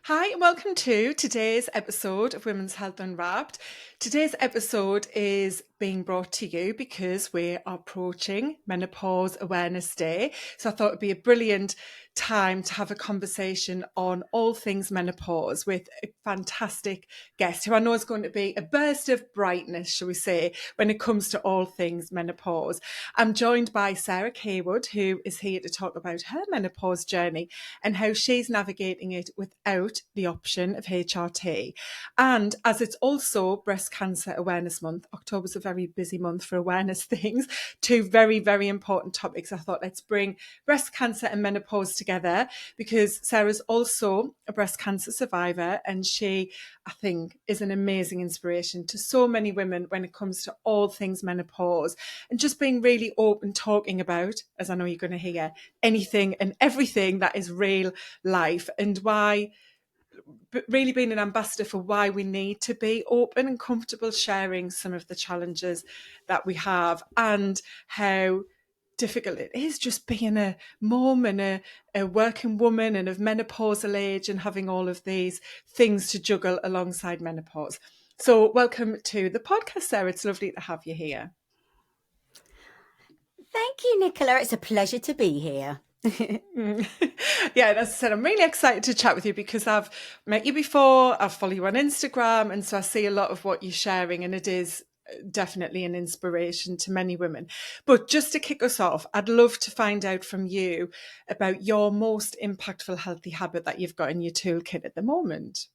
Hi, and welcome to today's episode of Women's Health Unwrapped. Today's episode is being brought to you because we are approaching Menopause Awareness Day. So I thought it'd be a brilliant time to have a conversation on all things menopause with a fantastic guest who I know is going to be a burst of brightness, shall we say, when it comes to all things menopause. I'm joined by Sarah Cawood, who is here to talk about her menopause journey and how she's navigating it without the option of HRT. And as it's also Breast Cancer Awareness Month, October's a very busy month for awareness things, two very, very important topics. I thought let's bring breast cancer and menopause together because Sarah's also a breast cancer survivor and she, I think, is an amazing inspiration to so many women when it comes to all things menopause and just being really open, talking about, as I know you're going to hear, anything and everything that is real life and why really being an ambassador for why we need to be open and comfortable sharing some of the challenges that we have and how difficult it is just being a mom and a working woman and of menopausal age and having all of these things to juggle alongside menopause. So welcome to the podcast, Sarah. It's lovely to have you here. Thank you, Nicola. It's a pleasure to be here. Yeah, and as I said, I'm really excited to chat with you because I've met you before, I follow you on Instagram, and so I see a lot of what you're sharing, and it is definitely an inspiration to many women. But just to kick us off, I'd love to find out from you about your most impactful healthy habit that you've got in your toolkit at the moment.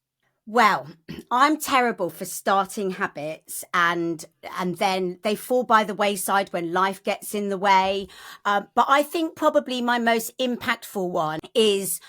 Well, I'm terrible for starting habits and then they fall by the wayside when life gets in the way. But I think probably my most impactful one is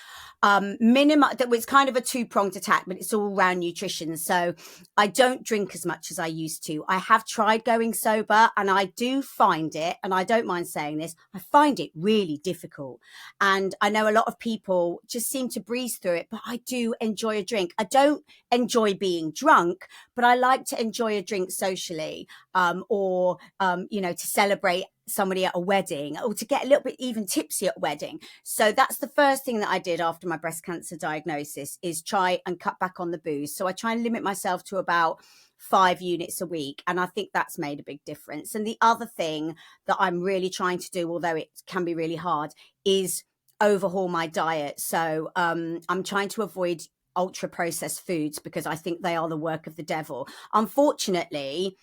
minimum. That was kind of a two-pronged attack, but it's all around nutrition. So I don't drink as much as I used to. I have tried going sober and I do find it, and I don't mind saying this, I find it really difficult. And I know a lot of people just seem to breeze through it, but I do enjoy a drink. I don't enjoy being drunk, but I like to enjoy a drink socially, or to celebrate somebody at a wedding or to get a little bit even tipsy at a wedding. So that's the first thing that I did after my breast cancer diagnosis is try and cut back on the booze. So I try and limit myself to about 5 units a week. And I think that's made a big difference. And the other thing that I'm really trying to do, although it can be really hard, is overhaul my diet. So I'm trying to avoid ultra processed foods because I think they are the work of the devil. Unfortunately,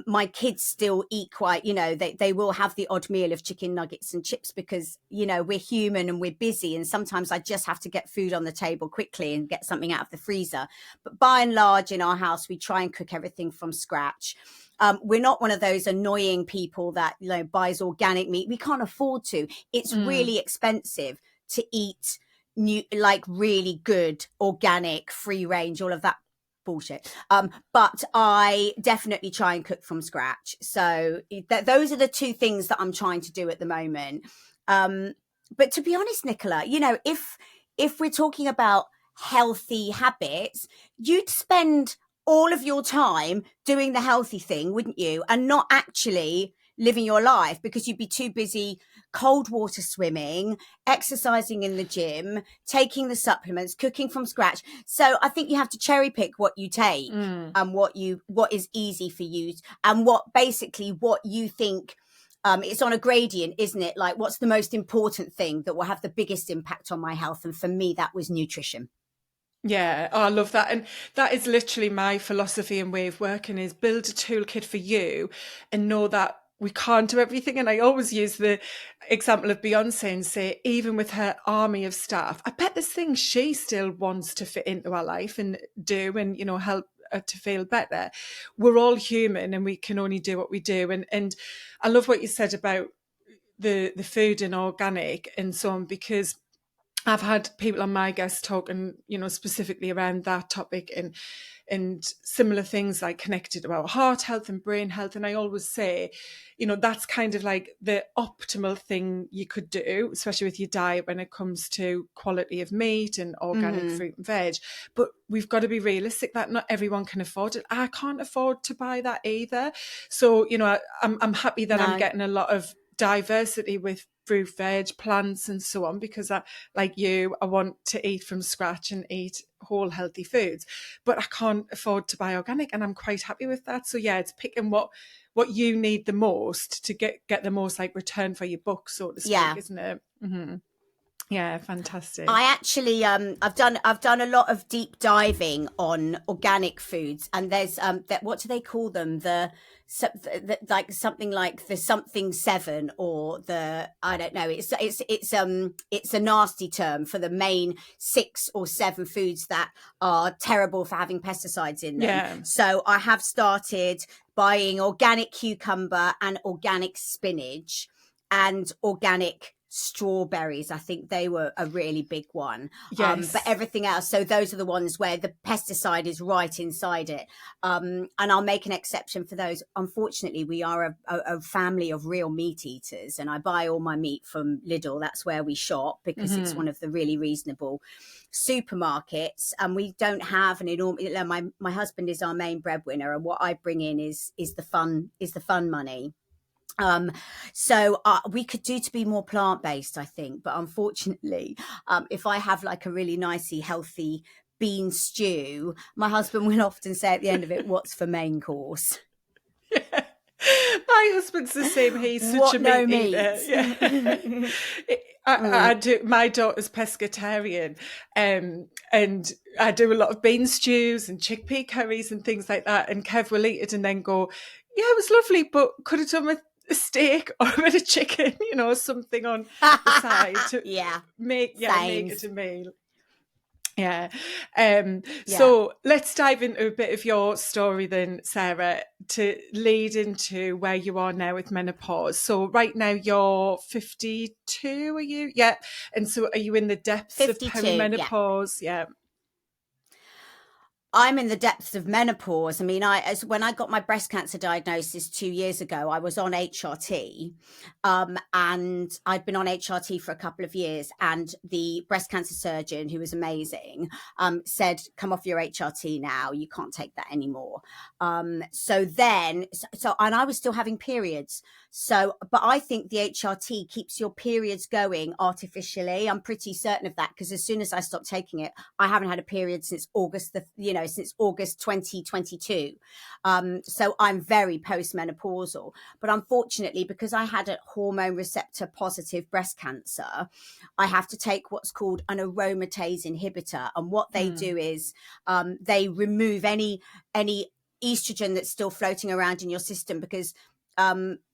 my kids still eat quite, they will have the odd meal of chicken nuggets and chips because, we're human and we're busy. And sometimes I just have to get food on the table quickly and get something out of the freezer. But by and large, in our house, we try and cook everything from scratch. We're not one of those annoying people that, buys organic meat. We can't afford to. It's really expensive to eat really good organic free range, all of that bullshit. But I definitely try and cook from scratch. So those are the two things that I'm trying to do at the moment. But to be honest, Nicola, if we're talking about healthy habits, you'd spend all of your time doing the healthy thing, wouldn't you? And not actually living your life because you'd be too busy cold water swimming, exercising in the gym, taking the supplements, cooking from scratch. So I think you have to cherry pick what you take and what is easy for you and what you think. It's on a gradient, isn't it? Like, what's the most important thing that will have the biggest impact on my health? And for me, that was nutrition. Yeah, I love that. And that is literally my philosophy and way of working is build a toolkit for you and know that we can't do everything. And I always use the example of Beyonce and say, even with her army of staff, I bet there's things she still wants to fit into our life and do and, help her to feel better. We're all human and we can only do what we do. And I love what you said about the food and organic and so on, because I've had people on my guest talking, specifically around that topic and similar things like connected about heart health and brain health. And I always say, that's kind of like the optimal thing you could do, especially with your diet when it comes to quality of meat and organic fruit and veg. But we've got to be realistic that not everyone can afford it. I can't afford to buy that either. So, I'm happy that I'm getting a lot of diversity with fruit, veg, plants and so on, because I want to eat from scratch and eat whole healthy foods, but I can't afford to buy organic, and I'm quite happy with that. So yeah, it's picking what you need the most to get the most like return for your buck, so to speak, Yeah. isn't it? Mm-hmm. Yeah, fantastic. I actually I've done a lot of deep diving on organic foods, and there's that, what do they call them, like something like the something seven, or the, I don't know, it's a nasty term for the main 6 or 7 foods that are terrible for having pesticides in them. Yeah. So I have started buying organic cucumber and organic spinach and organic strawberries. I think they were a really big one. Yes. But everything else, so those are the ones where the pesticide is right inside it. And I'll make an exception for those. Unfortunately, we are a family of real meat eaters, and I buy all my meat from Lidl. That's where we shop, because it's one of the really reasonable supermarkets, and we don't have an enormous, my husband is our main breadwinner, and what I bring in is the fun money. So we could do to be more plant-based, I think, but unfortunately, if I have like a really nicey healthy bean stew, my husband will often say at the end of it, "What's for main course?" Yeah. My husband's the same. He's such a meat eater. Yeah. I do. My daughter's pescatarian, and I do a lot of bean stews and chickpea curries and things like that. And Kev will eat it and then go, "Yeah, it was lovely, but could have done with a steak or with a chicken, something on the side to make it a meal." Yeah. So let's dive into a bit of your story then, Sarah, to lead into where you are now with menopause. So right now you're 52, are you? Yeah. And so are you in the depths 52, of perimenopause? Yeah. I'm in the depths of menopause. I mean, when I got my breast cancer diagnosis 2 years ago, I was on HRT, and I'd been on HRT for a couple of years. And the breast cancer surgeon, who was amazing, said, "Come off your HRT now. You can't take that anymore." And I was still having periods. So, but I think the HRT keeps your periods going artificially. I'm pretty certain of that, because as soon as I stopped taking it, I haven't had a period since August 2022. So I'm very postmenopausal. But unfortunately, because I had a hormone receptor positive breast cancer, I have to take what's called an aromatase inhibitor. And what they do is they remove any estrogen that's still floating around in your system, because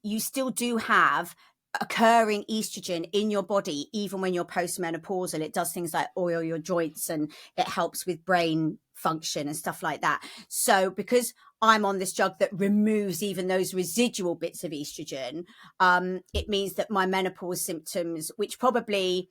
you still do have occurring estrogen in your body even when you're postmenopausal. It does things like oil your joints, and it helps with brain function and stuff like that. So because I'm on this drug that removes even those residual bits of estrogen, it means that my menopause symptoms, which probably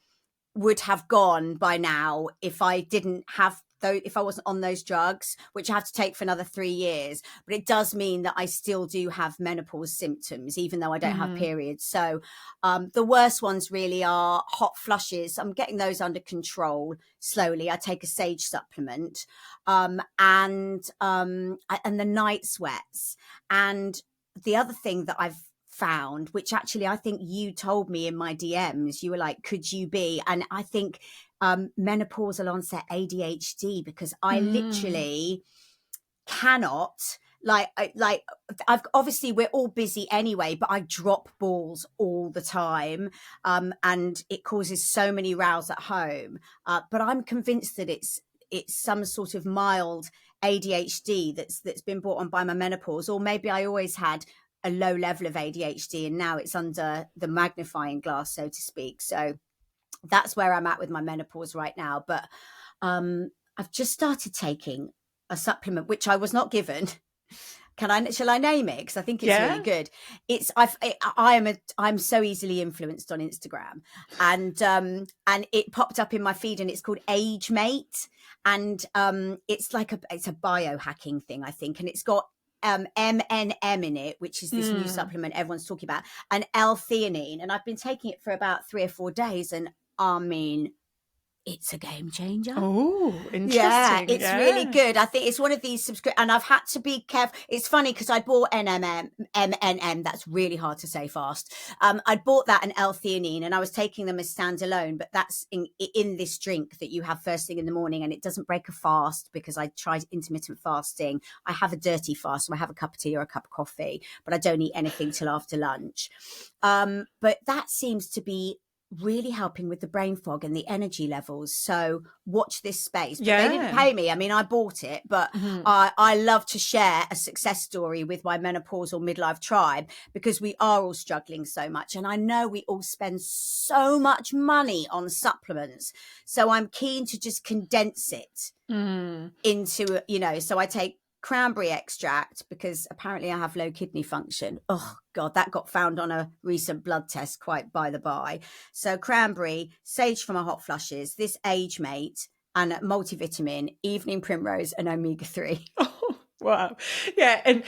would have gone by now if I didn't have if I wasn't on those drugs, which I have to take for another 3 years, but it does mean that I still do have menopause symptoms, even though I don't have periods. So the worst ones really are hot flushes. I'm getting those under control slowly. I take a sage supplement, and the night sweats. And the other thing that I've found, which actually I think you told me in my DMs, you were like, "Could you be?" And I think menopausal onset ADHD, because I literally cannot, I've obviously, we're all busy anyway, but I drop balls all the time, and it causes so many rows at home. But I'm convinced that it's some sort of mild ADHD that's been brought on by my menopause, or maybe I always had a low level of ADHD and now it's under the magnifying glass, so to speak. So that's where I'm at with my menopause right now. But I've just started taking a supplement which I was not given. Shall I name it? Because I think it's really good. I'm so easily influenced on Instagram, and it popped up in my feed, and it's called Age Mate, and it's a biohacking thing, I think, and it's got MNM in it, which is this new supplement everyone's talking about, and L-theanine, and I've been taking it for about 3 or 4 days, and I mean, it's a game changer. Oh, interesting. Yeah, it's really good. I think it's one of these and I've had to be careful. It's funny because I bought MNM. That's really hard to say fast. I bought that and L-theanine, and I was taking them as standalone, but that's in this drink that you have first thing in the morning, and it doesn't break a fast because I tried intermittent fasting. I have a dirty fast, so I have a cup of tea or a cup of coffee, but I don't eat anything till after lunch. But that seems to be really helping with the brain fog and the energy levels. So watch this space. But they didn't pay me. I mean, I bought it, but I love to share a success story with my menopausal midlife tribe because we are all struggling so much. And I know we all spend so much money on supplements. So I'm keen to just condense it into, so I take cranberry extract because apparently I have low kidney function. Oh God, that got found on a recent blood test, quite by the by. So cranberry, sage for my hot flushes, this age mate, and multivitamin, evening primrose, and omega-3. Oh, wow. Yeah. And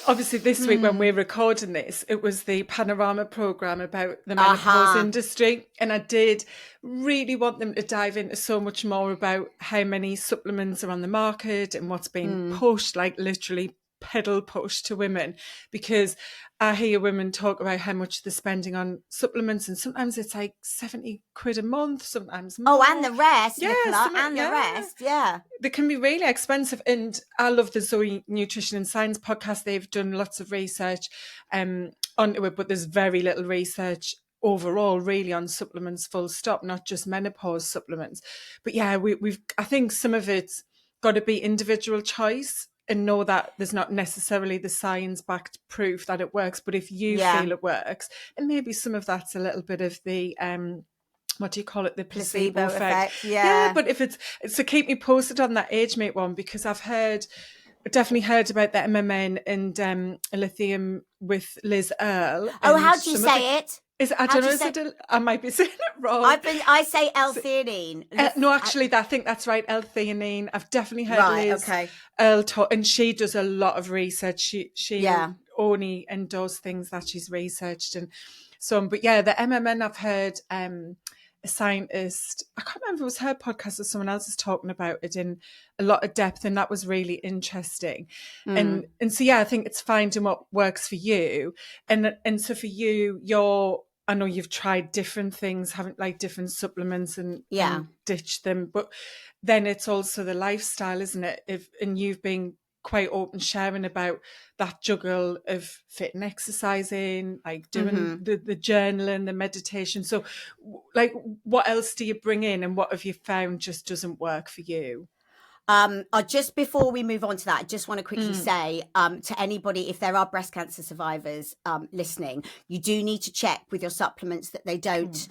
obviously this week when we're recording this, it was the Panorama programme about the menopause industry. And I did really want them to dive into so much more about how many supplements are on the market and what's being pushed, like literally pedal push to women, because I hear women talk about how much they're spending on supplements, and sometimes it's like 70 quid a month, sometimes more. Oh, and the rest, Nicola, and the rest, They can be really expensive. And I love the Zoe Nutrition and Science podcast. They've done lots of research onto it, but there's very little research overall really on supplements, full stop, not just menopause supplements. But yeah, I think some of it's got to be individual choice, and know that there's not necessarily the science-backed proof that it works. But if you feel it works, and maybe some of that's a little bit of the what do you call it? The placebo effect. Yeah, but if it's so, keep me posted on that age mate one, because I've definitely heard about the MMN and lithium with Liz Earle. Oh, how do you say it? I don't know. I might be saying it wrong. I say L-theanine. No, actually, I think that's right. L-theanine. I've definitely heard Liz Earle talk, and she does a lot of research. She only endorses things that she's researched and so on. But yeah, the MMN, I've heard a scientist, I can't remember if it was her podcast or someone else is talking about it in a lot of depth, and that was really interesting. And so yeah, I think it's finding what works for you, and so for you, I know you've tried different things, haven't, like different supplements and ditched them, but then it's also the lifestyle, isn't it? And you've been quite open sharing about that juggle of fit and exercising, like doing the journaling, the meditation. So like, what else do you bring in, and what have you found just doesn't work for you? Just before we move on to that, I just want to quickly say to anybody, if there are breast cancer survivors listening, you do need to check with your supplements that they don't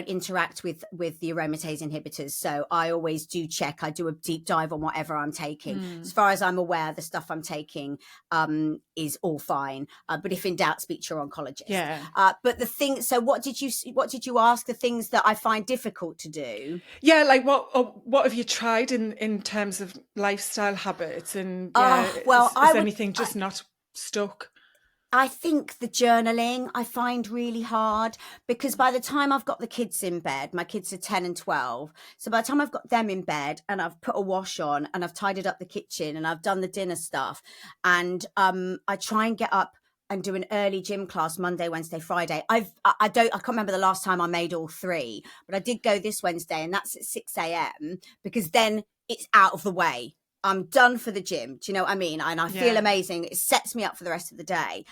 interact with the aromatase inhibitors. So I always do check. I do a deep dive on whatever I'm taking. As far as I'm aware, the stuff I'm taking is all fine. But if in doubt, speak to your oncologist. Yeah. But the thing. So what did you ask? The things that I find difficult to do. Yeah, like what have you tried in terms of lifestyle habits, and is anything just not stuck? I think the journaling I find really hard, because by the time I've got the kids in bed, my kids are 10 and 12. So by the time I've got them in bed and I've put a wash on and I've tidied up the kitchen and I've done the dinner stuff, and I try and get up and do an early gym class Monday, Wednesday, Friday. I can't remember the last time I made all three, but I did go this Wednesday, and that's at 6 a.m. because then it's out of the way. I'm done for the gym. Do you know what I mean? And I feel amazing. It sets me up for the rest of the day.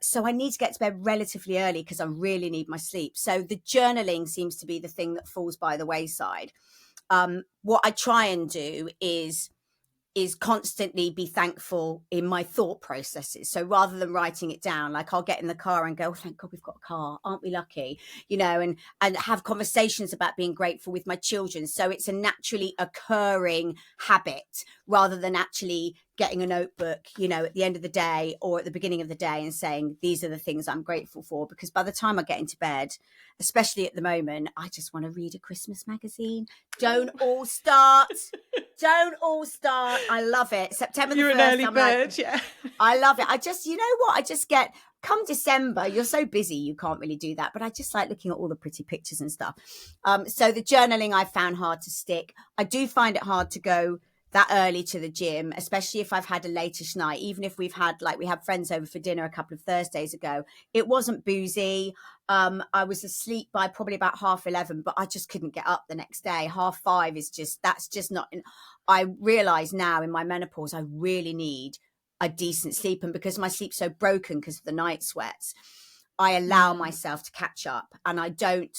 So I need to get to bed relatively early because I really need my sleep. So the journaling seems to be the thing that falls by the wayside. What I try and do is constantly be thankful in my thought processes. So rather than writing it down, like I'll get in the car and go, oh, thank God we've got a car. Aren't we lucky? And have conversations about being grateful with my children. So it's a naturally occurring habit rather than actually getting a notebook, at the end of the day or at the beginning of the day and saying, these are the things I'm grateful for. Because by the time I get into bed, especially at the moment, I just want to read a Christmas magazine. Don't all start. I love it. September the 1st. You're an early bird, yeah. I love it. I just, I just get come December, you're so busy, you can't really do that. But I just like looking at all the pretty pictures and stuff. So the journaling I found hard to stick. I do find it hard to go that early to the gym, especially if I've had a latish night. Even if we had friends over for dinner a couple of Thursdays ago, it wasn't boozy. I was asleep by probably about 11:30, but I just couldn't get up the next day. 5:30 that's just not. I realize now in my menopause, I really need a decent sleep. And because my sleep's so broken because of the night sweats, I allow myself to catch up, and I don't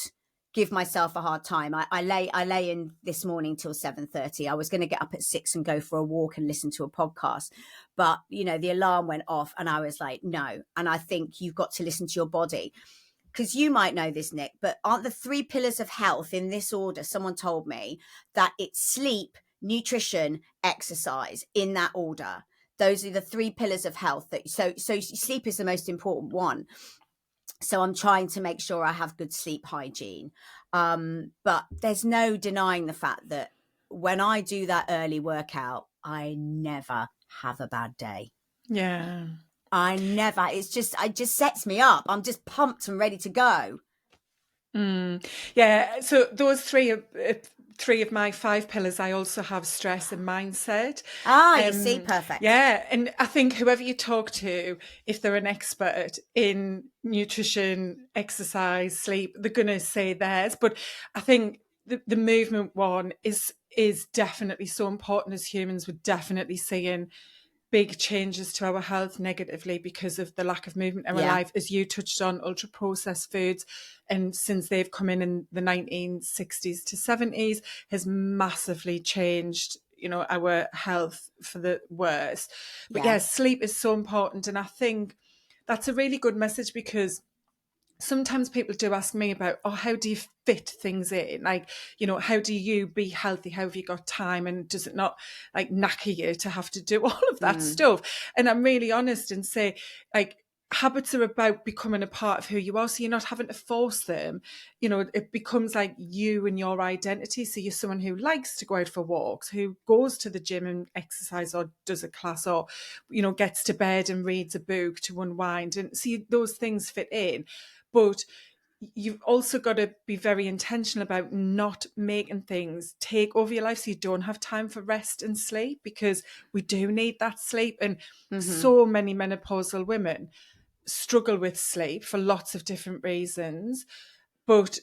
give myself a hard time. I lay in this morning till 7:30. I was going to get up at 6 and go for a walk and listen to a podcast, but the alarm went off and I was like, no. And I think you've got to listen to your body, because you might know this, Nick, but aren't the 3 pillars of health in this order? Someone told me that it's sleep, nutrition, exercise, in that order. Those are the 3 pillars of health. So sleep is the most important one. So I'm trying to make sure I have good sleep hygiene. But there's no denying the fact that when I do that early workout, I never have a bad day. Yeah. It just sets me up. I'm just pumped and ready to go. Yeah. So those 3 of my 5 pillars, I also have stress and mindset. You see, perfect. Yeah. And I think whoever you talk to, if they're an expert in nutrition, exercise, sleep, they're going to say theirs. But I think the movement one is definitely so important. As humans, we're definitely seeing big changes to our health negatively because of the lack of movement in our life. As you touched on, ultra processed foods, and since they've come in the 1960s to 70s, has massively changed our health for the worse. But sleep is so important, and I think that's a really good message, because sometimes people do ask me about, how do you fit things in? Like, how do you be healthy? How have you got time? And does it not like knacker you to have to do all of that stuff? And I'm really honest and say, like, habits are about becoming a part of who you are. So you're not having to force them. It becomes like you and your identity. So you're someone who likes to go out for walks, who goes to the gym and exercise, or does a class, or, gets to bed and reads a book to unwind. And see, those things fit in. But you've also got to be very intentional about not making things take over your life, so you don't have time for rest and sleep, because we do need that sleep. And so many menopausal women struggle with sleep for lots of different reasons, but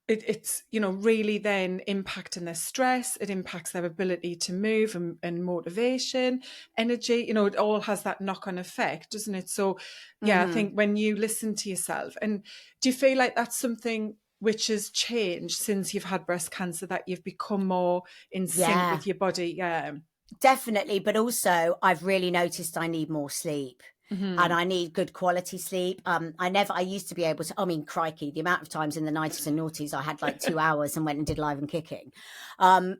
it's really then impacting their stress. It impacts their ability to move and motivation, energy. It all has that knock-on effect, doesn't it? So I think when you listen to yourself, and do you feel like that's something which has changed since you've had breast cancer, that you've become more in sync with your body? Definitely. But also I've really noticed I need more sleep. And I need good quality sleep. I used to be able to, crikey, the amount of times in the 90s and noughties I had like 2 hours and went and did Live and Kicking, or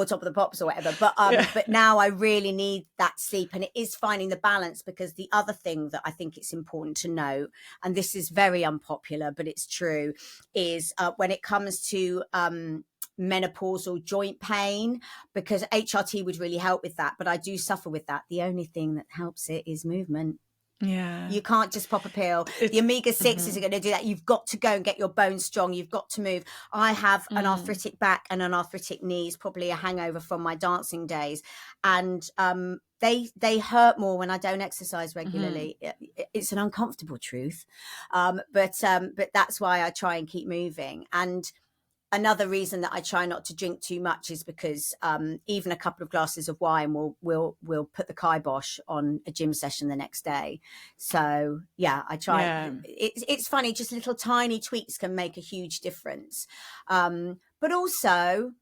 Top of the Pops or whatever. But now I really need that sleep, and it is finding the balance, because the other thing that I think it's important to know, and this is very unpopular, but it's true, is when it comes to menopausal joint pain, because HRT would really help with that, but I do suffer with that. The only thing that helps it is movement. You can't just pop a pill. The omega-6 isn't going to do that. You've got to go and get your bones strong. You've got to move. I have an arthritic back and an arthritic knees, probably a hangover from my dancing days, and they hurt more when I don't exercise regularly. It's an uncomfortable truth, but that's why I try and keep moving. And another reason that I try not to drink too much is because even a couple of glasses of wine will put the kibosh on a gym session the next day. So I try. Yeah. It's funny, just little tiny tweaks can make a huge difference. But also,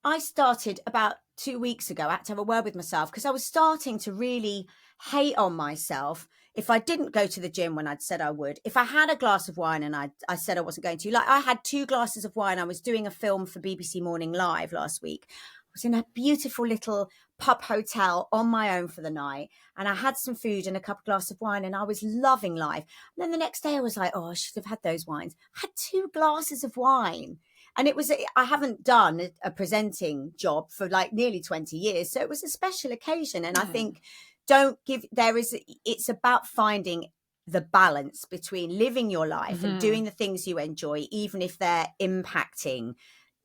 I started about 2 weeks ago. I had to have a word with myself, because I was starting to really hate on myself if I didn't go to the gym when I'd said I would. If I had a glass of wine and I said I wasn't going to. Like, I had 2 glasses of wine. I was doing a film for BBC Morning Live last week. I was in a beautiful little pub hotel on my own for the night, and I had some food and a couple of glasses of wine, and I was loving life. And then the next day I was like, I should have had those wines. I had 2 glasses of wine. And I haven't done a presenting job for like nearly 20 years. So it was a special occasion. And I think it's about finding the balance between living your life and Mm-hmm. doing the things you enjoy, even if they're impacting,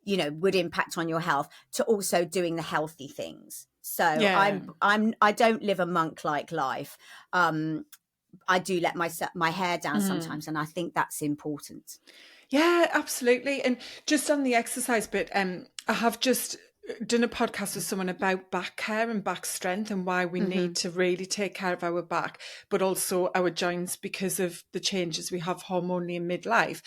would impact on your health, to also doing the healthy things. So Yeah. I don't live a monk-like life. I do let my hair down sometimes, and I think that's important. Yeah, absolutely. And just on the exercise bit, I have just done a podcast with someone about back care and back strength and why we need to really take care of our back, but also our joints because of the changes we have hormonally in midlife.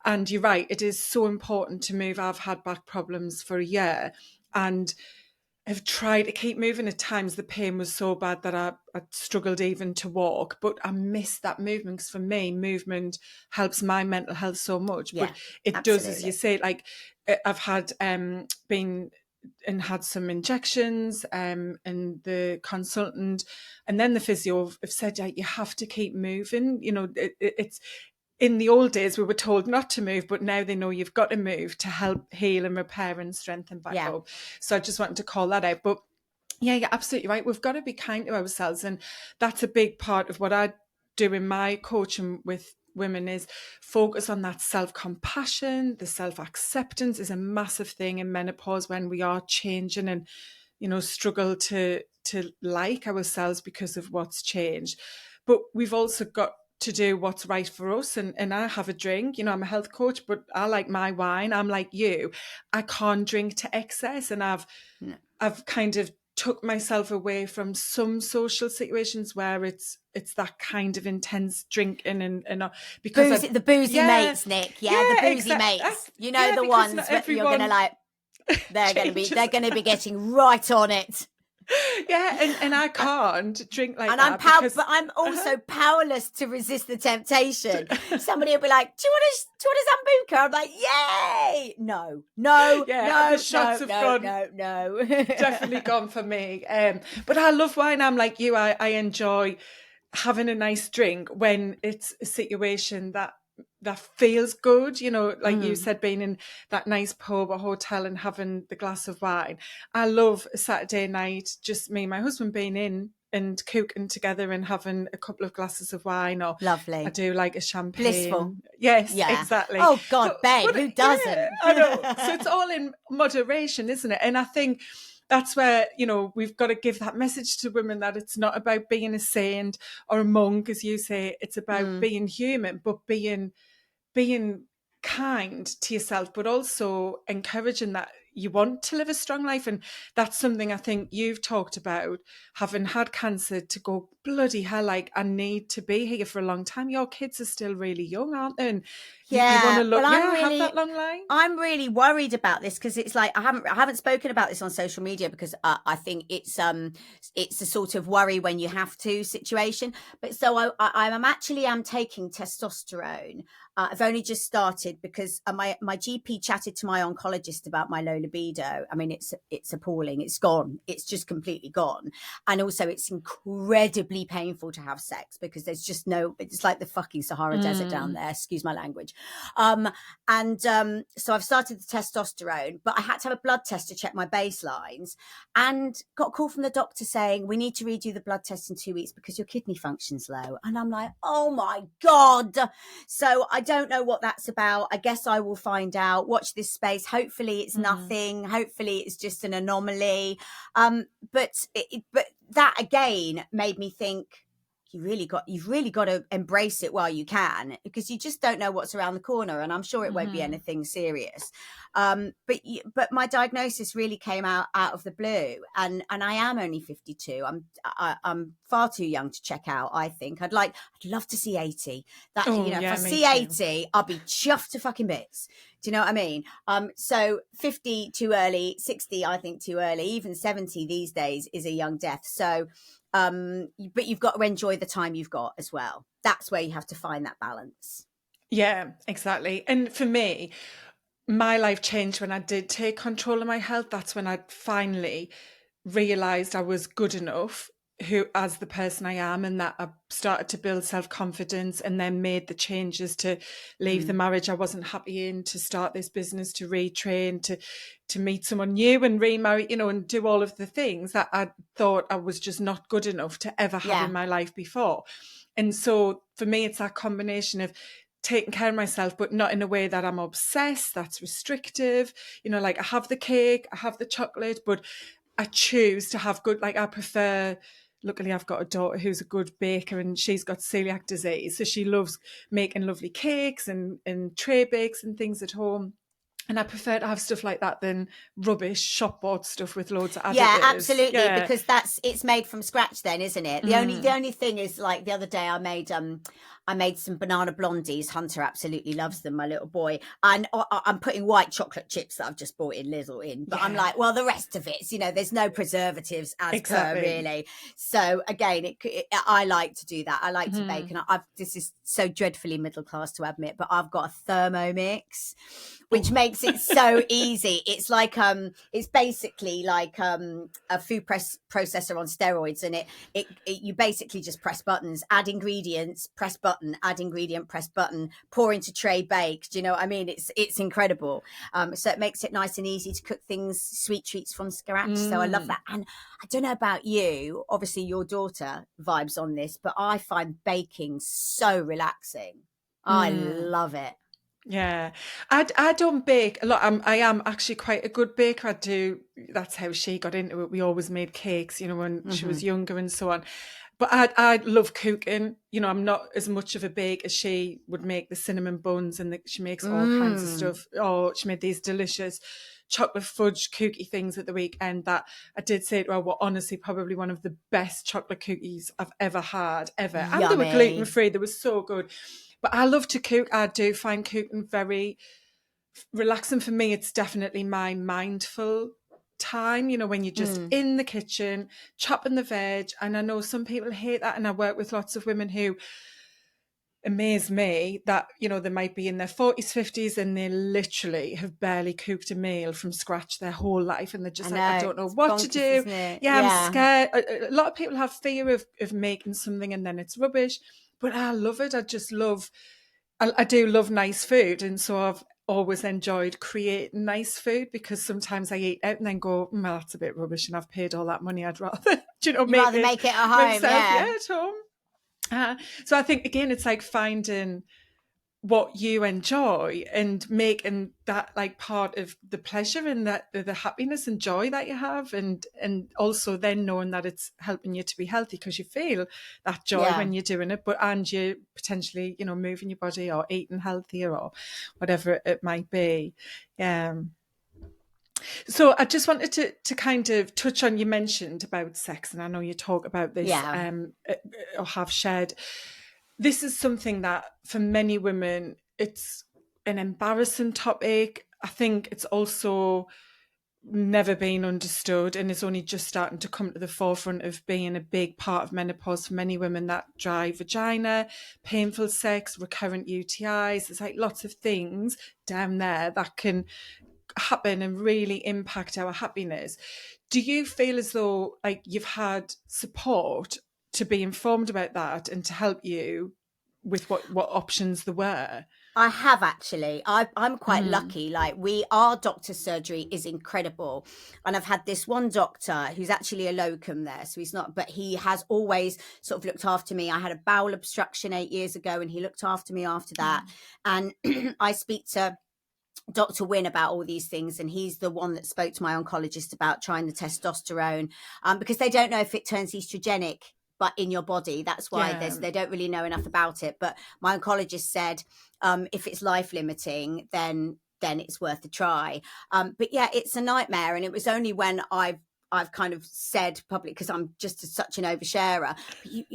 And you're right, it is so important to move. I've had back problems for a year and have tried to keep moving. At times the pain was so bad that I struggled even to walk, but I missed that movement because for me, movement helps my mental health so much. Yeah, but it does, as you absolutely. say, like I've had been and had some injections and the consultant and then the physio have said, yeah, you have to keep moving. It's in the old days we were told not to move, but now they know you've got to move to help heal and repair and strengthen back Yeah. up. So I just wanted to call that out. But yeah, you're absolutely right. We've got to be kind to ourselves. And that's a big part of what I do in my coaching with women is focus on that self-compassion. The self-acceptance is a massive thing in menopause when we are changing and, struggle to like ourselves because of what's changed. But we've also got to do what's right for us. And I have a drink, I'm a health coach, but I like my wine. I'm like you. I can't drink to excess. And I've kind of took myself away from some social situations where it's that kind of intense drinking and because the boozy yeah, mates, Nick. Yeah, the yeah, boozy exactly. mates. Yeah, the because ones not that you're gonna everyone like. They're changes. gonna be getting right on it. Yeah, and I can't drink like And I'm that because but I'm also powerless to resist the temptation. Somebody will be like, "Do you want a sambuca?" I'm like, "Yay!" No, no, yeah, the no, shots no, have no, gone. no, no. Definitely gone for me. But I love wine. I'm like you. I enjoy having a nice drink when it's a situation that feels good. Like you said, being in that nice pub or hotel and having the glass of wine. I love a Saturday night, just me and my husband being in and cooking together and having a couple of glasses of wine, or I Lovely, do like a blissful. champagne. Yes, Yeah. exactly. Oh God, babe, But who yeah, doesn't? I know. So it's all in moderation, isn't it? And I think that's where, we've got to give that message to women that it's not about being a saint or a monk, as you say. It's about being human, but being kind to yourself, but also encouraging that you want to live a strong life. And that's something I think you've talked about, having had cancer, to go, bloody hell, like I need to be here for a long time. Your kids are still really young, aren't they? And you want Yeah. to look, Well, have that long life. I'm really worried about this because it's like I haven't spoken about this on social media because I think it's a sort of worry when you have to situation. But so I'm taking testosterone. I've only just started because my GP chatted to my oncologist about my low libido. I mean, it's appalling. It's gone. It's just completely gone. And also, it's incredibly painful to have sex because there's just no. It's like the fucking Sahara Desert down there. Excuse my language. So I've started the testosterone, but I had to have a blood test to check my baselines, and got a call from the doctor saying we need to redo the blood test in 2 weeks because your kidney function's low. And I'm like, oh my God. So I don't know what that's about. I guess I will find out. Watch this space. Hopefully it's nothing. Hopefully it's just an anomaly. But that again made me think, you've really got to embrace it while you can, because you just don't know what's around the corner, and I'm sure it won't be anything serious. But my diagnosis really came out of the blue, and I am only 52. I'm far too young to check out. I think I'd love to see 80. That if I see 80, I'll be chuffed to fucking bits. Do you know what I mean? So 50 too early, 60 I think too early, even 70 these days is a young death. So but you've got to enjoy the time you've got as well. That's where you have to find that balance. Yeah, exactly. And for me, my life changed when I did take control of my health. That's when I finally realised I was good enough who as the person I am, and that I started to build self-confidence, and then made the changes to leave the marriage I wasn't happy in, to start this business, to retrain, to meet someone new and remarry, you know, and do all of the things that I thought I was just not good enough to ever have in my life before. And so for me, it's that combination of taking care of myself, but not in a way that I'm obsessed, that's restrictive. You know, like I have the cake, I have the chocolate, but I choose to have good, like I prefer, luckily I've got a daughter who's a good baker, and she's got celiac disease. So she loves making lovely cakes and tray bakes and things at home. And I prefer to have stuff like that than rubbish shop bought stuff with loads of additives. Yeah, absolutely, because it's made from scratch then, isn't it? The only thing is, like the other day I made some banana blondies. Hunter absolutely loves them, my little boy. And I'm putting white chocolate chips that I've just bought in Lidl in. But I'm like, well, the rest of it's, you know, there's no preservatives as per, really. So again, I like to do that. I like to bake. And this is so dreadfully middle class to admit, but I've got a Thermomix, which makes it so easy. It's like it's basically like a food processor on steroids, and it you basically just press buttons, add ingredients, press button, add ingredient, press button, pour into tray, bake. Do you know what I mean? It's incredible. So it makes it nice and easy to cook things, sweet treats from scratch. So I love that. And I don't know about you, obviously your daughter vibes on this, but I find baking so relaxing. I love it. Yeah, I don't bake a lot. I am actually quite a good baker. I do. That's how she got into it. We always made cakes, you know, when she was younger and so on. But I love cooking. You know, I'm not as much of a bake as she would make the cinnamon buns, and she makes all kinds of stuff. Oh, she made these delicious chocolate fudge cookie things at the weekend that I did say to her were honestly probably one of the best chocolate cookies I've ever had, ever. Yummy. And they were gluten-free. They were so good. But I love to cook. I do find cooking very relaxing. For me, it's definitely my mindful time, you know, when you're just in the kitchen, chopping the veg. And I know some people hate that. And I work with lots of women who amaze me that, you know, they might be in their 40s, 50s, and they literally have barely cooked a meal from scratch their whole life. And they're just I don't know what to do. Yeah, I'm scared. A lot of people have fear of making something and then it's rubbish. But I love it. I just love, I do love nice food. And so I've always enjoyed creating nice food, because sometimes I eat out and then go, well, that's a bit rubbish and I've paid all that money. I'd rather, you know, make it at home. Myself, at home. So I think, again, it's like finding what you enjoy and making that like part of the pleasure and that the happiness and joy that you have, and also then knowing that it's helping you to be healthy, because you feel that joy when you're doing it, and you potentially, you know, moving your body or eating healthier or whatever it might be. So I just wanted to kind of touch on, you mentioned about sex, and I know you talk about this or have shared. This is something that for many women, it's an embarrassing topic. I think it's also never been understood, and it's only just starting to come to the forefront of being a big part of menopause for many women. That dry vagina, painful sex, recurrent UTIs, there's like lots of things down there that can happen and really impact our happiness. Do you feel as though like you've had support to be informed about that and to help you with what options there were? I have, actually. I'm quite lucky. Like, our doctor's surgery is incredible. And I've had this one doctor who's actually a locum there. So he's not, but he has always sort of looked after me. I had a bowel obstruction 8 years ago, and he looked after me after that. And I speak to Dr. Wynne about all these things, and he's the one that spoke to my oncologist about trying the testosterone, because they don't know if it turns estrogenic but in your body. That's why they don't really know enough about it. But my oncologist said if it's life limiting, then it's worth a try. But yeah, it's a nightmare. And it was only when I've kind of said publicly, because I'm just such an oversharer.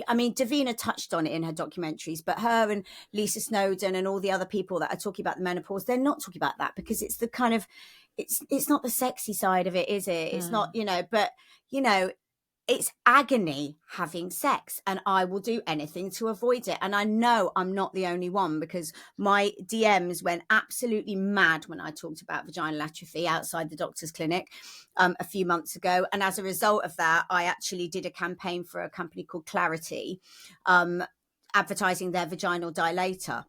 I mean, Davina touched on it in her documentaries, but her and Lisa Snowdon and all the other people that are talking about the menopause, they're not talking about that, because it's the kind of, it's not the sexy side of it, is it? It's not, you know, but, you know, it's agony having sex, and I will do anything to avoid it. And I know I'm not the only one, because my DMs went absolutely mad when I talked about vaginal atrophy outside the doctor's clinic a few months ago. And as a result of that, I actually did a campaign for a company called Clarity, advertising their vaginal dilator,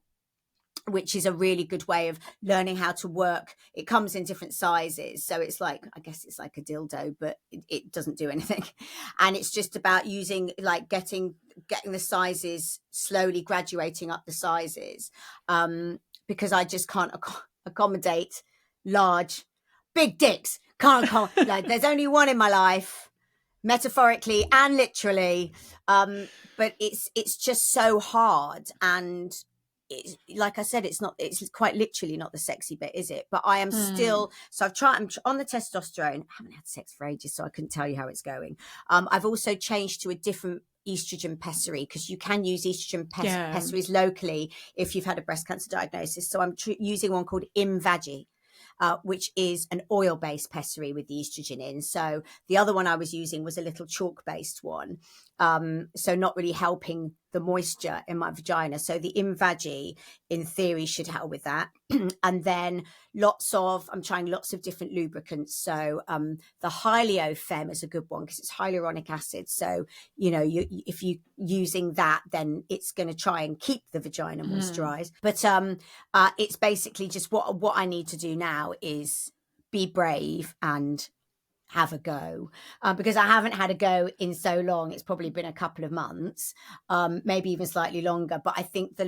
which is a really good way of learning how to work. It comes in different sizes. So it's like, I guess it's like a dildo, but it doesn't do anything. And it's just about using, like, getting the sizes, slowly graduating up the sizes, because I just can't accommodate big dicks. Like, there's only one in my life, metaphorically and literally. But it's just so hard. And it's, like I said, it's quite literally not the sexy bit, is it? But I am still, so I'm on the testosterone. I haven't had sex for ages, so I couldn't tell you how it's going. I've also changed to a different estrogen pessary, because you can use estrogen pessaries locally if you've had a breast cancer diagnosis. So I'm using one called Imvagi, which is an oil-based pessary with the estrogen in. So the other one I was using was a little chalk-based one. So not really helping the moisture in my vagina. So the Imvagi, in theory, should help with that. And then I'm trying lots of different lubricants. So the HylioFem is a good one, because it's hyaluronic acid. So, if you're using that, then it's going to try and keep the vagina moisturized. But it's basically just what I need to do now is be brave and have a go, because I haven't had a go in so long. It's probably been a couple of months, maybe even slightly longer. But I think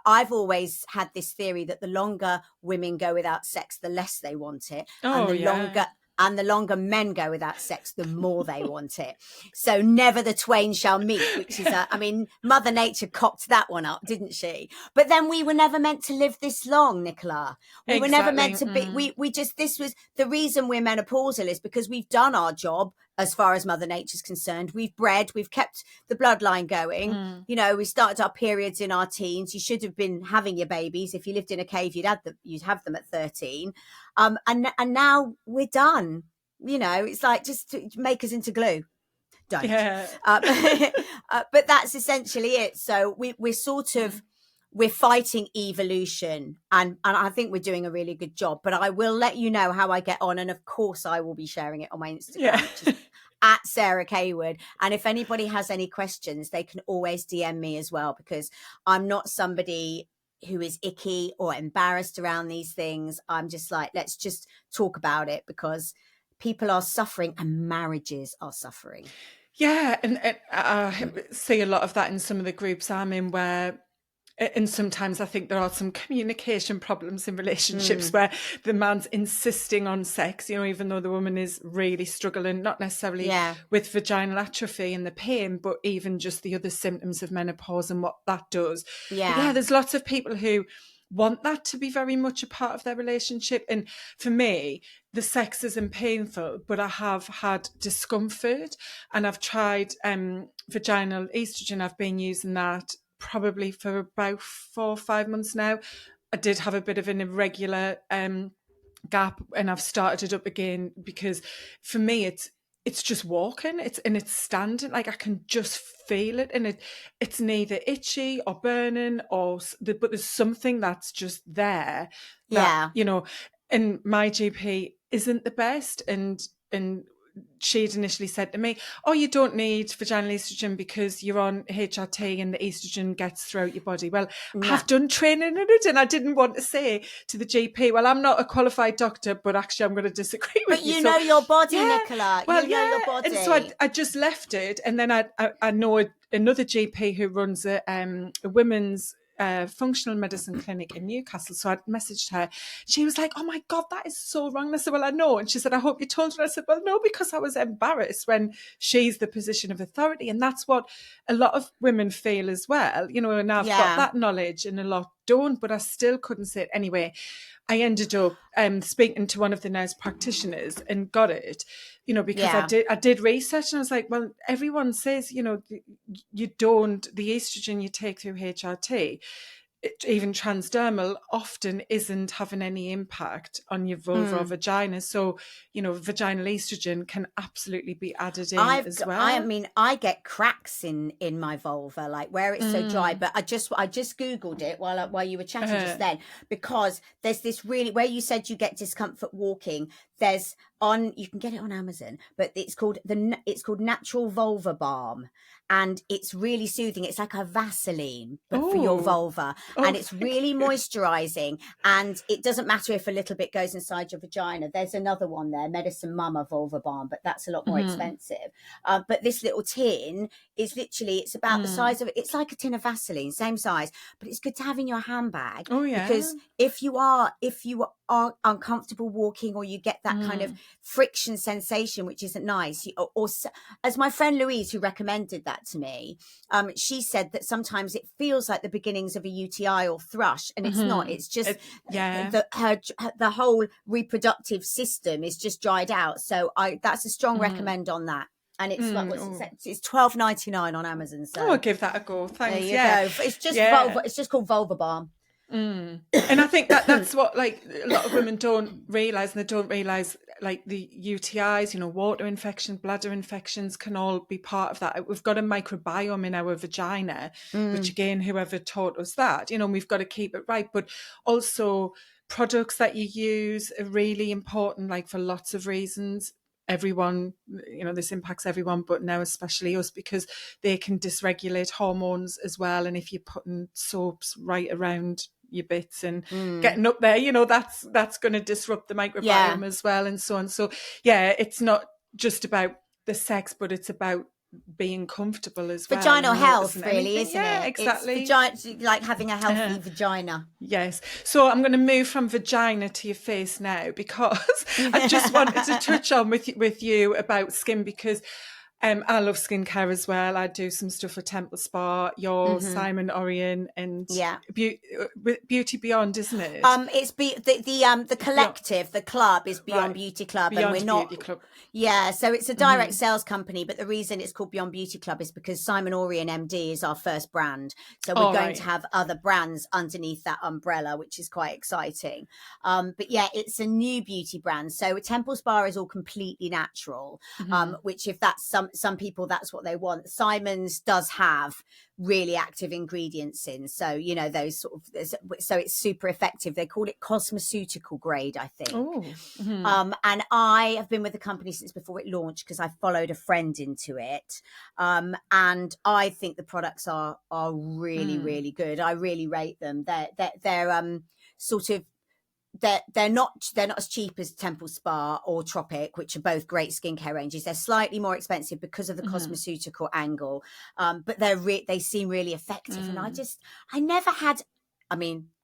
I've always had this theory that the longer women go without sex, the less they want it. And the longer men go without sex, the more they want it. So never the twain shall meet, which is, Mother Nature cocked that one up, didn't she? But then we were never meant to live this long, Nicola. We were never meant to be, this was the reason we're menopausal, is because we've done our job as far as Mother Nature's concerned. We've bred, we've kept the bloodline going. We started our periods in our teens. You should have been having your babies. If you lived in a cave, you'd have them at 13. And now we're done. It's like, just to make us into glue. Don't. Yeah. But that's essentially it. So we're fighting evolution, and I think we're doing a really good job. But I will let you know how I get on, and of course I will be sharing it on my Instagram, which is at Sarah Cawood. And if anybody has any questions, they can always DM me as well, because I'm not somebody who is icky or embarrassed around these things. I'm just like, let's just talk about it, because people are suffering and marriages are suffering. Yeah, and I see a lot of that in some of the groups I'm in, and sometimes I think there are some communication problems in relationships where the man's insisting on sex, even though the woman is really struggling, not necessarily with vaginal atrophy and the pain, but even just the other symptoms of menopause and what that does. Yeah, there's lots of people who want that to be very much a part of their relationship. And for me, the sex isn't painful, but I have had discomfort, and I've tried vaginal estrogen. I've been using that probably for about 4 or 5 months now. I did have a bit of an irregular gap, and I've started it up again, because for me it's just walking, it's standing, like I can just feel it, and it's neither itchy or burning but there's something that's just there that, and my GP isn't the best, and she'd initially said to me, oh, you don't need vaginal estrogen because you're on HRT and the estrogen gets throughout your body. Well, I've done training in it, and I didn't want to say to the GP, well, I'm not a qualified doctor, but actually I'm going to disagree with you. But you know your body, Nicola. Well, you know your body. And so I just left it. And then I know another GP who runs a women's functional medicine clinic in Newcastle. So I messaged her. She was like, oh my God, that is so wrong. And I said, well, I know. And she said, I hope you told her. I said, well, no, because I was embarrassed when she's the position of authority. And that's what a lot of women feel as well, and I've got that knowledge, and a lot don't, but I still couldn't say it. Anyway, I ended up speaking to one of the nurse practitioners and got it, because I did research, and I was like, well, everyone says, the estrogen you take through HRT even transdermal often isn't having any impact on your vulva or vagina. So, vaginal estrogen can absolutely be added in as well. I get cracks in my vulva, like where it's so dry. But I just Googled it while you were chatting just then, because there's this really, where you said you get discomfort walking. You can get it on Amazon, but it's called Natural Vulva Balm, and it's really soothing. It's like a Vaseline, but for your vulva, and it's really moisturizing. And it doesn't matter if a little bit goes inside your vagina. There's another one there, Medicine Mama Vulva Balm, but that's a lot more expensive. But this little tin is literally, it's about the size of it. It's like a tin of Vaseline, same size, but it's good to have in your handbag. Oh yeah, because if you are uncomfortable walking, or you get that kind of friction sensation, which isn't nice, or as my friend Louise, who recommended that to me, she said that sometimes it feels like the beginnings of a UTI or thrush, and it's not. It's just the whole reproductive system is just dried out. So that's a strong recommend on that. And it's it's $12.99 on Amazon. So I'll give that a go. Thanks. There you go. It's just vulva. It's just called Vulva Balm. And I think that's what, like, a lot of women don't realize, and they don't realize, like, the UTIs, water infection, bladder infections can all be part of that. We've got a microbiome in our vagina, which again, whoever taught us that, we've got to keep it right. But also products that you use are really important, like, for lots of reasons. Everyone, this impacts everyone, but now especially us, because they can dysregulate hormones as well. And if you're putting soaps right around your bits and getting up there, that's going to disrupt the microbiome as well, and so on. So it's not just about the sex, but it's about being comfortable as well. Vaginal health, really, isn't it? Yeah, exactly. It's like having a healthy vagina. Yes. So I'm going to move from vagina to your face now, because I just wanted to touch on with you about skin, because I love skincare as well. I do some stuff for Temple Spa, your Simon Orion, and Beauty Beyond, isn't it? It's the collective, the club is Beyond Beauty Club, Beyond and we're not. Beauty Club. Yeah, so it's a direct sales company, but the reason it's called Beyond Beauty Club is because Simon Orion MD is our first brand. So we're going to have other brands underneath that umbrella, which is quite exciting. But yeah, it's a new beauty brand. So Temple Spa is all completely natural, which, if that's some people, that's what they want. Simon's does have really active ingredients in, so those sort of, so it's super effective. They call it cosmeceutical grade, I think. And I have been with the company since before it launched, because I followed a friend into it, and I think the products are really really good. I really rate them. They're sort of, they're not as cheap as Temple Spa or Tropic, which are both great skincare ranges. They're slightly more expensive because of the cosmeceutical angle, but they seem really effective. And I never had,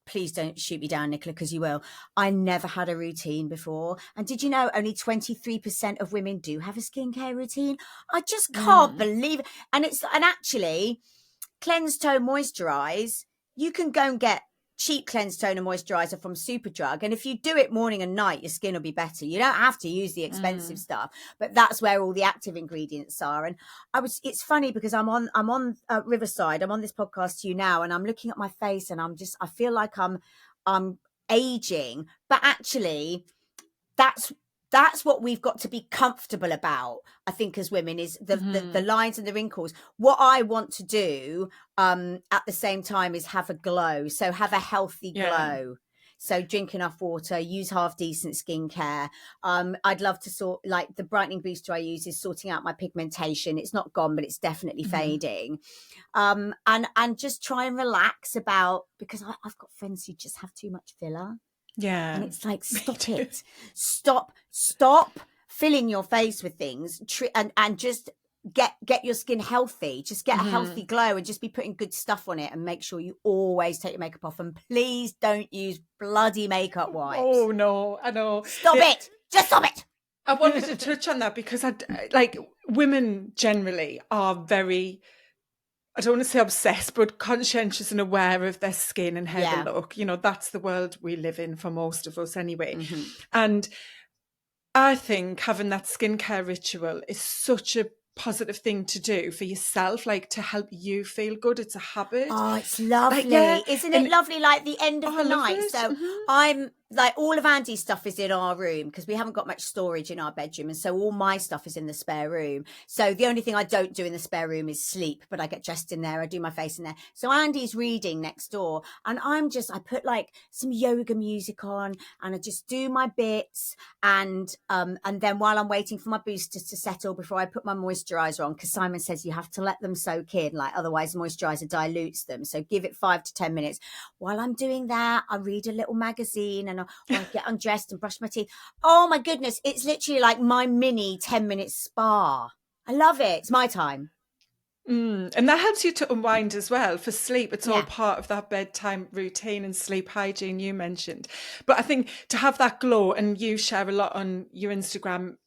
please don't shoot me down, Nicola, because you will. I never had a routine before. And did you know only 23% of women do have a skincare routine? I just can't believe it. And actually, Cleanse, Tone, Moisturize, you can go and get cheap cleanse, tone and moisturizer from Superdrug, and if you do it morning and night, your skin will be better. You don't have to use the expensive stuff, but that's where all the active ingredients are. And it's funny, because I'm on Riverside, I'm on this podcast to you now, and I'm looking at my face, and I feel like I'm aging, but actually that's what we've got to be comfortable about, I think, as women, is the lines and the wrinkles. What I want to do at the same time is have a glow. So have a healthy glow. So drink enough water, use half decent skincare. I'd love to like the brightening booster I use is sorting out my pigmentation. It's not gone, but it's definitely fading. And just try and relax because I've got friends who just have too much filler. Yeah. And it's like, stop it. Stop filling your face with things, and just get your skin healthy. Just get a healthy glow, and just be putting good stuff on it, and make sure you always take your makeup off, and please don't use bloody makeup wipes. Oh no, I know. Stop it. Just stop it. I wanted to touch on that, because women generally are very, I don't want to say obsessed, but conscientious and aware of their skin and how they look. That's the world we live in for most of us anyway. And I think having that skincare ritual is such a positive thing to do for yourself, like to help you feel good. It's a habit. Oh, it's Like, yeah. lovely. Isn't it And lovely? Like the end of oh, I the love night. it. So I'm like, all of Andy's stuff is in our room because we haven't got much storage in our bedroom. And so all my stuff is in the spare room. So the only thing I don't do in the spare room is sleep, but I get dressed in there. I do my face in there. So Andy's reading next door and I put like some yoga music on and I just do my bits. And then while I'm waiting for my boosters to settle before I put my moisturizer on, because Simon says you have to let them soak in, like otherwise moisturizer dilutes them. So give it 5 to 10 minutes. While I'm doing that, I read a little magazine and I get undressed and brush my teeth. Oh my goodness, it's literally like my mini 10-minute spa. I love it. It's my time. And that helps you to unwind as well for sleep. It's all Yeah. part of that bedtime routine and sleep hygiene you mentioned. But I think to have that glow, and you share a lot on your Instagram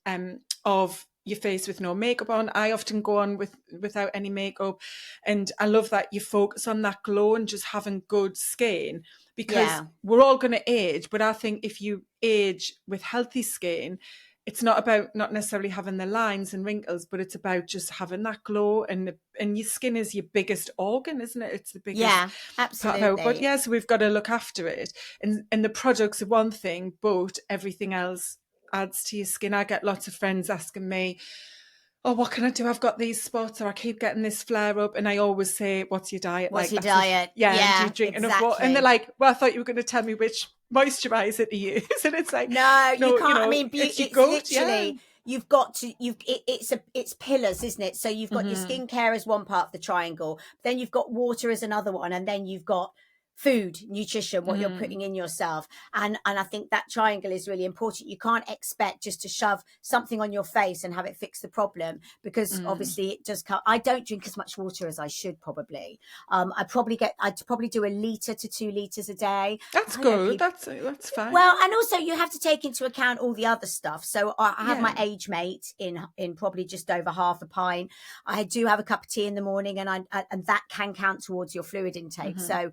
of your face with no makeup on. I often go on without any makeup, and I love that you focus on that glow and just having good skin, because Yeah. we're all going to age. But I think if you age with healthy skin, it's not about not necessarily having the lines and wrinkles, but it's about just having that glow. And your skin is your biggest organ, isn't it? It's the biggest Yeah, part of our body. absolutely. Yeah, so we've got to look after it. And the products are one thing, but everything else adds to your skin. I get lots of friends asking me, oh, what can I do? I've got these spots, or I keep getting this flare up. And I always say, what's your diet What's like? your That's a, diet? yeah, and do you Yeah, drink enough water? And they're exactly. like, well, I thought you were going to tell me which moisturizer to use. And it's like, No, you no, you can't. I know, mean, it's your it's gut. Yeah. literally you've got to it's pillars, isn't it? So you've got your skincare as one part of the triangle, then you've got water as another one, and then you've got food, nutrition, what you're putting in yourself. And I think that triangle is really important. You can't expect just to shove something on your face and have it fix the problem, because obviously it just can't. I don't drink as much water as I should probably. I'd probably do 1 liter to 2 liters a day. That's I know good. people. That's fine. Well, and also you have to take into account all the other stuff. So I have my Yeah. age mate in probably just over half a pint. I do have a cup of tea in the morning, and and that can count towards your fluid intake. So,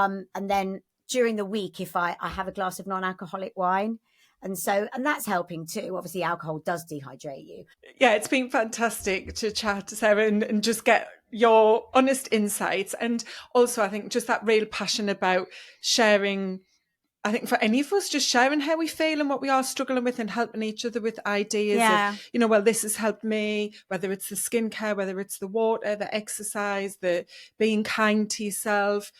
and then during the week, if I have a glass of non-alcoholic wine, and that's helping too. Obviously, alcohol does dehydrate you. Yeah, it's been fantastic to chat to Sarah and just get your honest insights. And also, I think just that real passion about sharing. I think for any of us, just sharing how we feel and what we are struggling with, and helping each other with ideas of, Yeah. well, this has helped me, whether it's the skincare, whether it's the water, the exercise, the being kind to yourself,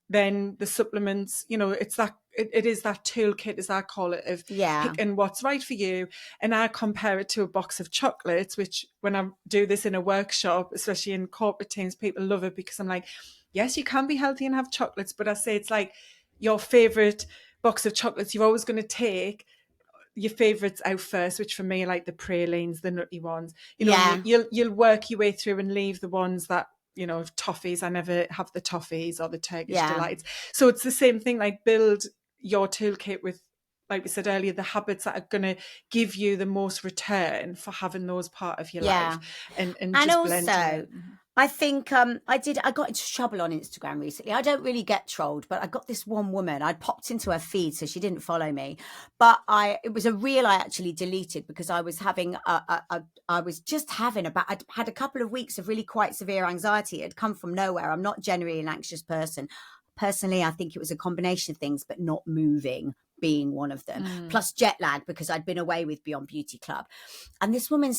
then the supplements, it's that, it is that toolkit, as I call it, of Yeah. picking what's right for you. And I compare it to a box of chocolates, which when I do this in a workshop, especially in corporate teams, people love it, because I'm like, yes, you can be healthy and have chocolates, but I say it's like your favorite box of chocolates. You're always going to take your favorites out first, which for me are like the pralines, the nutty ones, and Yeah. you'll work your way through and leave the ones that, toffees. I never have the toffees or the Turkish Yeah. delights. So it's the same thing, like build your toolkit with, like we said earlier, the habits that are going to give you the most return for having those part of your Yeah. life, and And just blending also, it. I think I got into trouble on Instagram recently. I don't really get trolled, but I got this one woman. I popped into her feed, so she didn't follow me. But it was a reel I actually deleted, because I was having I'd had a couple of weeks of really quite severe anxiety. It had come from nowhere. I'm not generally an anxious person. Personally, I think it was a combination of things, but not moving being one of them, plus jet lag, because I'd been away with Beyond Beauty Club. And this woman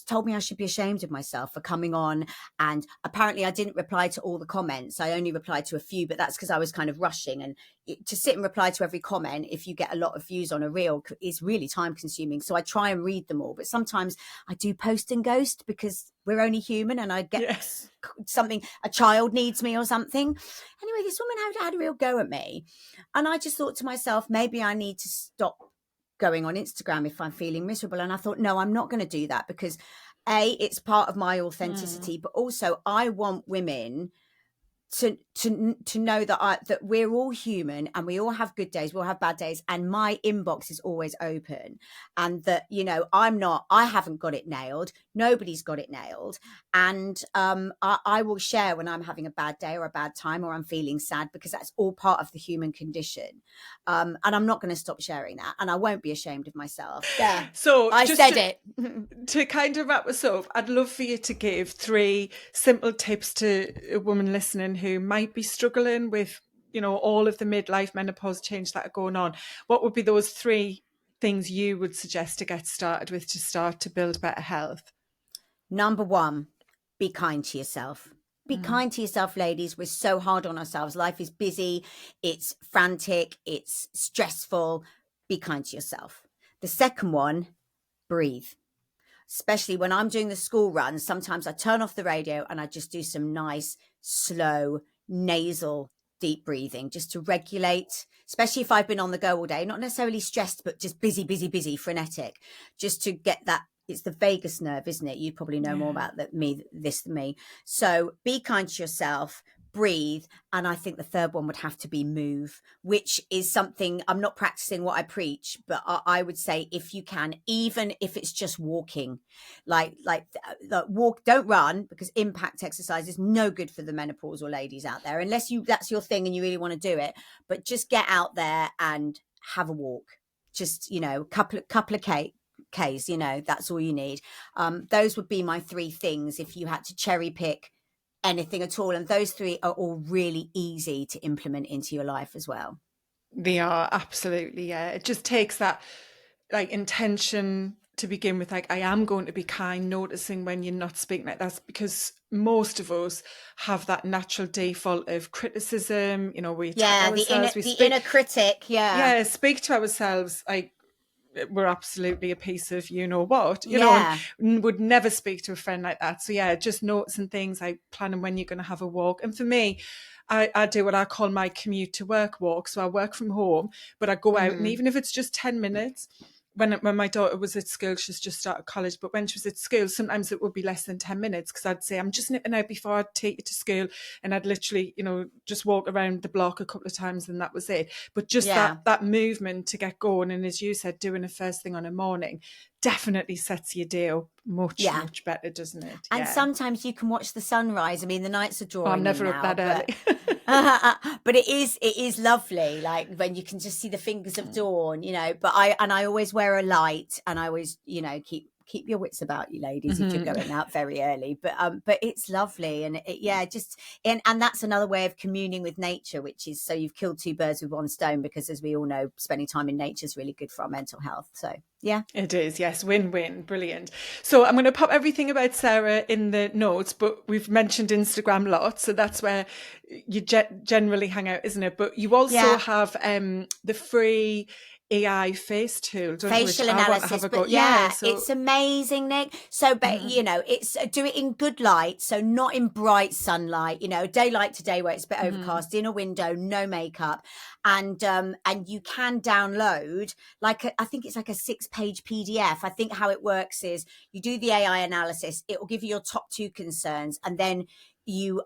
told me I should be ashamed of myself for coming on. And apparently I didn't reply to all the comments. I only replied to a few, but that's because I was kind of rushing. And to sit and reply to every comment, if you get a lot of views on a reel, is really time consuming. So I try and read them all. But sometimes I do post and ghost, because we're only human, and I get something, a child needs me or something. Anyway, this woman had a real go at me. And I just thought to myself, maybe I need to stop going on Instagram if I'm feeling miserable. And I thought, no, I'm not going to do that, because it's part of my authenticity, but also I want women to know that we're all human and we all have good days, we'll have bad days, and my inbox is always open, and that, you know, I haven't got it nailed, nobody's got it nailed, and I will share when I'm having a bad day or a bad time or I'm feeling sad, because that's all part of the human condition, and I'm not going to stop sharing that, and I won't be ashamed of myself. Yeah, So I just said it. To kind of wrap us up, I'd love for you to give 3 simple tips to a woman listening who might be struggling with, you know, all of the midlife menopause change that are going on. What would be those 3 things you would suggest to get started with to start to build better health? Number 1, be kind to yourself. Be kind to yourself, ladies. We're so hard on ourselves. Life is busy, it's frantic, it's stressful. Be kind to yourself. The second one, breathe. Especially when I'm doing the school runs, sometimes I turn off the radio and I just do some nice, slow, nasal, deep breathing just to regulate, especially if I've been on the go all day, not necessarily stressed, but just busy, frenetic, just to get that. It's the vagus nerve, isn't it? You probably know more about this than me. So be kind to yourself, breathe. And I think the third one would have to be move, which is something I'm not practicing what I preach, but I would say, if you can, even if it's just walking, like walk, don't run, because impact exercise is no good for the menopausal ladies out there, unless that's your thing and you really want to do it. But just get out there and have a walk. Just, you know, couple of Ks, you know, that's all you need. Those would be my 3 things if you had to cherry pick anything at all. And those 3 are all really easy to implement into your life as well. They are, absolutely, yeah. It just takes that like intention to begin with, like, I am going to be kind, noticing when you're not speaking like that, because most of us have that natural default of criticism, you know, we attack ourselves, the inner critic, speak to ourselves like we're absolutely a piece of you know what, you know, and would never speak to a friend like that. So yeah, just noticing things like planning when you're going to have a walk. And for me, I do what I call my commute to work walk. So I work from home, but I go out, and even if it's just 10 minutes, when my daughter was at school, she's just started college, but when she was at school, sometimes it would be less than 10 minutes, because I'd say, I'm just nipping out before I take you to school. And I'd literally, you know, just walk around the block a couple of times and that was it. But just that movement to get going. And as you said, doing the first thing on a morning definitely sets your day up much better, doesn't it? And sometimes you can watch the sunrise. I mean, the nights are drawing. I'm never up that early. But it is lovely, like when you can just see the fingers of dawn, you know. But I always wear a light, and I always, you know, keep your wits about you, ladies, if you're going out very early. But it's lovely, and and that's another way of communing with nature, which is, so you've killed 2 birds with 1 stone, because as we all know, spending time in nature is really good for our mental health. So yeah, it is. Yes, win-win, brilliant. So I'm going to pop everything about Sarah in the notes, but we've mentioned Instagram lots, so that's where you generally hang out, isn't it? But you also have the free AI face tool, facial analysis, but it's amazing, Nick. So, but you know, it's do it in good light, so not in bright sunlight. You know, daylight to day where it's a bit overcast, in a window, no makeup, and you can download I think it's like a 6-page PDF. I think how it works is you do the AI analysis, it will give you your top 2 concerns, and then you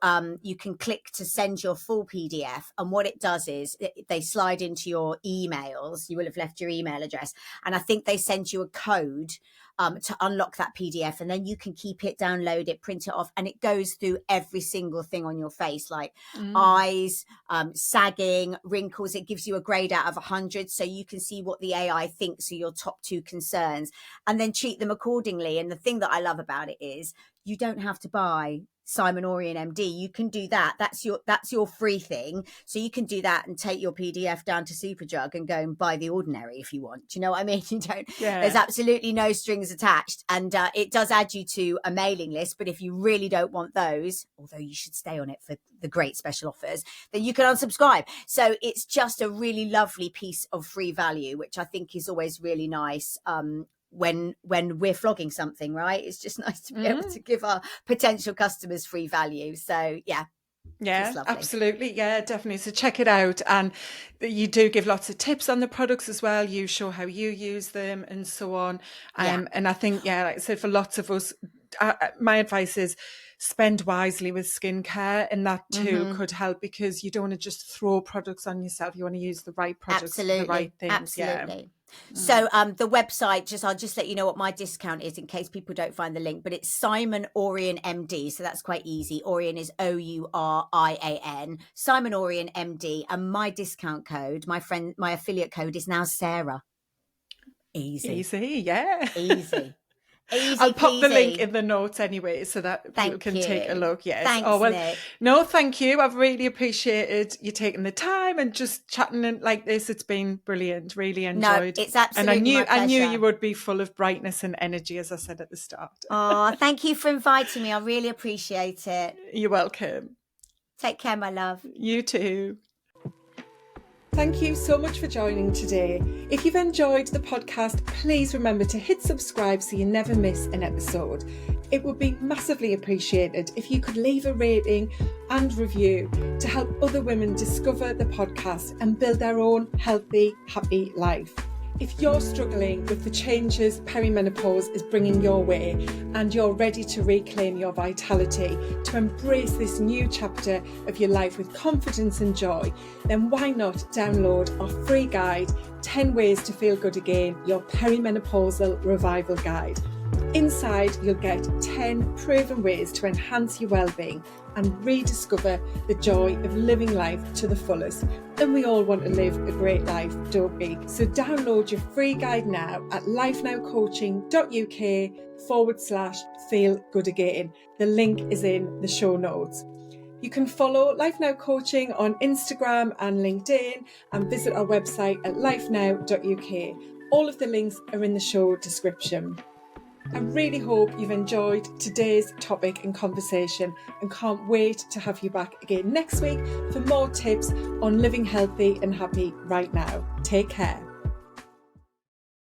can click to send your full PDF, and what it does is they slide into your emails. You will have left your email address, and I think they send you a code to unlock that PDF, and then you can keep it, download it, print it off, and it goes through every single thing on your face, like eyes, sagging, wrinkles. It gives you a grade out of 100, so you can see what the AI thinks are your top 2 concerns, and then treat them accordingly. And the thing that I love about it is you don't have to buy Simon Orian MD. You can do that. That's your free thing. So you can do that and take your PDF down to Superdrug and go and buy the ordinary if you want. Do you know what I mean? There's absolutely no strings attached, and it does add you to a mailing list. But if you really don't want those, although you should stay on it for the great special offers, then you can unsubscribe. So it's just a really lovely piece of free value, which I think is always really nice. When we're flogging something, right? It's just nice to be able to give our potential customers free value. So yeah, absolutely, yeah, definitely. So check it out, and you do give lots of tips on the products as well. You show how you use them and so on. And I think, like I said, for lots of us, my advice is spend wisely with skincare, and that too Mm-hmm. could help, because you don't want to just throw products on yourself. You want to use the right products for the right things. Absolutely. So the website, I'll just let you know what my discount is in case people don't find the link, but it's Simon Orian MD. So that's quite easy. Orian is Ourian, Simon Orian MD. And my discount code, my affiliate code is now Sarah. Easy. Yeah. Easzy. Easy I'll pop the peasy. link in the notes anyway, so that people can take a look. Yes. Thanks, Nick. No, thank you. I've really appreciated you taking the time and just chatting like this. It's been brilliant. Really enjoyed. No, it's absolutely my pleasure. I knew you would be full of brightness and energy, as I said at the start. Oh, thank you for inviting me. I really appreciate it. You're welcome. Take care, my love. You too. Thank you so much for joining today. If you've enjoyed the podcast, please remember to hit subscribe so you never miss an episode. It would be massively appreciated if you could leave a rating and review to help other women discover the podcast and build their own healthy, happy life. If you're struggling with the changes perimenopause is bringing your way and you're ready to reclaim your vitality, to embrace this new chapter of your life with confidence and joy, then why not download our free guide, 10 Ways to Feel Good Again, your perimenopausal revival guide. Inside, you'll get 10 proven ways to enhance your well-being and rediscover the joy of living life to the fullest. And we all want to live a great life, don't we? So download your free guide now at lifenowcoaching.uk/feel good again. The link is in the show notes. You can follow Life Now Coaching on Instagram and LinkedIn, and visit our website at lifenow.uk. All of the links are in the show description. I really hope you've enjoyed today's topic and conversation, and can't wait to have you back again next week for more tips on living healthy and happy right now. Take care.